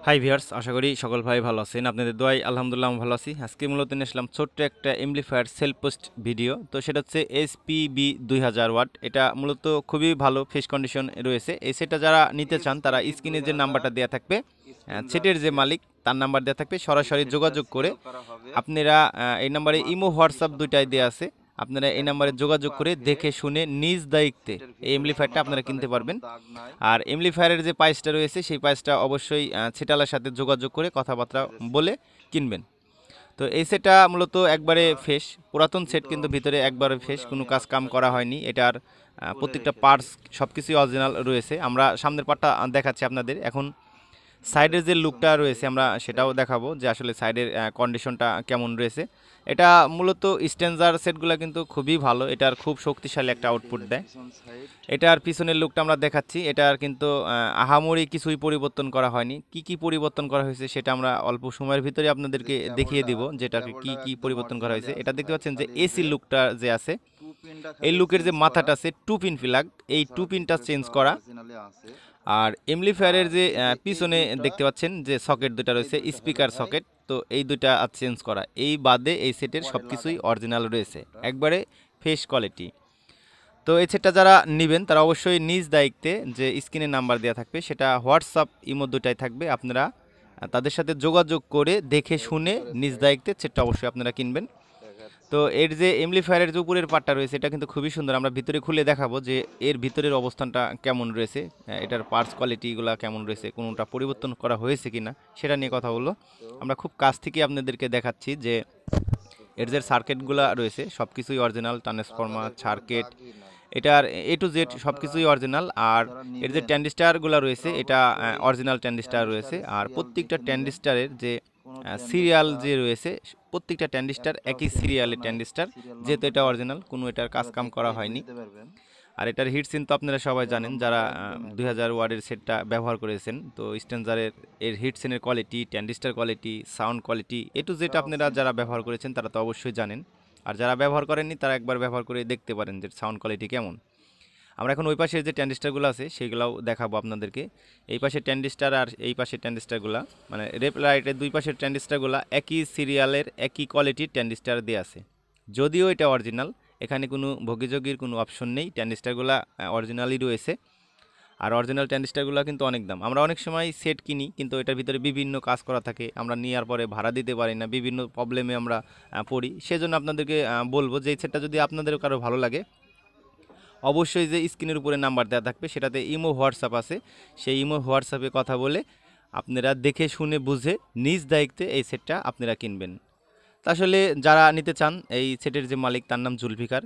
Hi viewers, আশা করি সকল ভাই ভালো আছেন। আপনাদের দোয়ায় আলহামদুলিল্লাহ আমি ভালো আছি। আজকে মূলত নিয়ে আসলাম ছোট্ট একটা এমপ্লিফায়ার সেলফ পোস্ট ভিডিও। তো সেটা হচ্ছে এসপিবি 2000 ওয়াট। এটা মূলত খুবই ভালো ফেস কন্ডিশন রয়েছে। এই সেটটা যারা নিতে চান তারা স্ক্রিনে যে নাম্বারটা দেওয়া থাকবে, সেটের যে মালিক তার নাম্বার দেওয়া থাকবে, সরাসরি যোগাযোগ করে আপনারা এই নাম্বারে ইমো হোয়াটসঅ্যাপ দুইটাই দেওয়া আছে। আপনারা এই নাম্বারে যোগাযোগ করে দেখে শুনে নিজ দায়িত্বে এই এমপ্লিফায়ারটা আপনারা কিনতে পারবেন। আর এমপ্লিফায়ারের যে প্রাইসটা রয়েছে সেই প্রাইসটা অবশ্যই ছিটালার সাথে যোগাযোগ করে কথাবার্তা বলে কিনবেন। তো এই সেটটা মূলত একবারে ফ্রেশ, পুরাতন সেট কিন্তু ভিতরে একবারে ফ্রেশ, কোনো কাজ কাম করা হয়নি। এটার প্রত্যেকটা পার্টস সব কিছুই অরিজিনাল রয়েছে। আমরা সামনের পার্টটা দেখাচ্ছি আপনাদের। এখন সাইডের যে লুকটা রয়েছে আমরা সেটাও দেখাবো যে আসলে সাইডের কন্ডিশনটা কেমন রয়েছে। এটা মূলত স্ট্যান্ডার্ড সেটগুলো কিন্তু খুবই ভালো, এটার খুব শক্তিশালী একটা আউটপুট দেয়। এটার পিছনের লুকটা আমরা দেখাচ্ছি। এটার কিন্তু আহামরি কিছুই পরিবর্তন করা হয়নি। কি কি পরিবর্তন করা হয়েছে সেটা আমরা অল্প সময়ের ভিতরে আপনাদেরকে দেখিয়ে দিব, যেটাকে কি কি পরিবর্তন করা হয়েছে। এটা দেখতে পাচ্ছেন যে এসি লুকটা যে আছে, এই লুকের যে মাথাটা আছে টু পিন ফ্ল্যাগ, এই টু পিনটা চেঞ্জ করা। আর এমপ্লিফায়ারের যে পিছনে দেখতে পাচ্ছেন যে সকেট দুটা রয়েছে, স্পিকার সকেট, তো এই দুইটা চেঞ্জ করা। এই বাদে এই সেটের সব কিছুই অরিজিনাল রয়েছে, একবারে ফ্রেশ কোয়ালিটি। তো এই সেটটা যারা নেবেন তারা অবশ্যই নিজ দায়িত্বে যে স্ক্রিনে নাম্বার দেওয়া থাকবে, সেটা হোয়াটসঅ্যাপ ইমো দুটাই থাকবে। আপনারা তাদের সাথে যোগাযোগ করে দেখে শুনে নিজ দায়িত্বে সেটটা অবশ্যই আপনারা কিনবেন। তো এর যে এমপ্লিফায়ারের যে উপরের পার্টটা রয়েছে এটা কিন্তু খুবই সুন্দর। আমরা ভিতরে খুলে দেখাবো যে এর ভিতরের অবস্থানটা কেমন রয়েছে, এটার পার্টস কোয়ালিটিগুলো কেমন রয়েছে, কোনোটা পরিবর্তন করা হয়েছে কিনা সেটা নিয়ে কথা হলো। আমরা খুব কাছ থেকে আপনাদেরকে দেখাচ্ছি যে এর যে সার্কিটগুলো রয়েছে সব কিছুই অরিজিনাল, ট্রান্সফরমার সার্কিট, এটার এ টু জেড সব কিছুই অরিজিনাল। আর এর যে ট্যান্ডিস্টারগুলো রয়েছে এটা অরিজিনাল ট্যান্ডিস্টার রয়েছে। আর প্রত্যেকটা ট্যান্ডিস্টারের যে সিরিয়াল যে রয়েছে, প্রত্যেকটা ট্যান্ডিস্টার একই সিরিয়ালের ট্যান্ডিস্টার, যেহেতু এটা অরিজিনাল, কোনো এটার কাজ কাম করা হয়নি। আর এটার হিটসিন তো আপনারা সবাই জানেন যারা 2000 ওয়ার্ডের সেটটা ব্যবহার করেছেন। তো স্ট্যান্ডার্ডের এর হিটসিনের quality, ট্যান্ডিস্টার quality, sound quality, A to Z আপনারা যারা ব্যবহার করেছেন তারা তো অবশ্যই জানেন। আর যারা ব্যবহার করেননি তারা একবার ব্যবহার করে দেখতে পারেন যে সাউন্ড কোয়ালিটি কেমন। আমরা এখন ওই পাশের যে ট্যান্ডিস্টারগুলো আছে সেগুলোও দেখাবো আপনাদেরকে। এই পাশের ট্যান্ডিস্টার আর এই পাশের ট্যান্ডিস্টারগুলো, মানে লেফট রাইটের দুই পাশের ট্যান্ডিস্টারগুলো একই সিরিয়ালের একই কোয়ালিটির ট্যান্ডিস্টার দিয়ে আছে। যদিও এটা অরিজিনাল, এখানে কোনো ভোগীযোগীর কোনো অপশন নেই, ট্যান্ডিস্টারগুলো অরিজিনালই রয়েছে। আর অরিজিনাল ট্যান্ডিস্টারগুলো কিন্তু অনেক দাম। আমরা অনেক সময় সেট কিনি কিন্তু এটার ভিতরে বিভিন্ন কাজ করা থাকে, আমরা নেওয়ার পরে ভাড়া দিতে পারি না, বিভিন্ন প্রবলেমে আমরা পড়ি। সেজন্য আপনাদেরকে বলবো যে এই সেটটা যদি আপনাদের কারো ভালো লাগে, অবশ্যই যে স্ক্রিনের উপরে নাম্বার দেওয়া থাকবে সেটাতে ইমো হোয়াটসঅ্যাপ আছে, সেই ইমো হোয়াটসঅ্যাপে কথা বলে আপনারা দেখে শুনে বুঝে নিজ দায়িত্বে এই সেটটা আপনারা কিনবেন। তা আসলে যারা নিতে চান এই সেটের যে মালিক তার নাম জুলফিকার।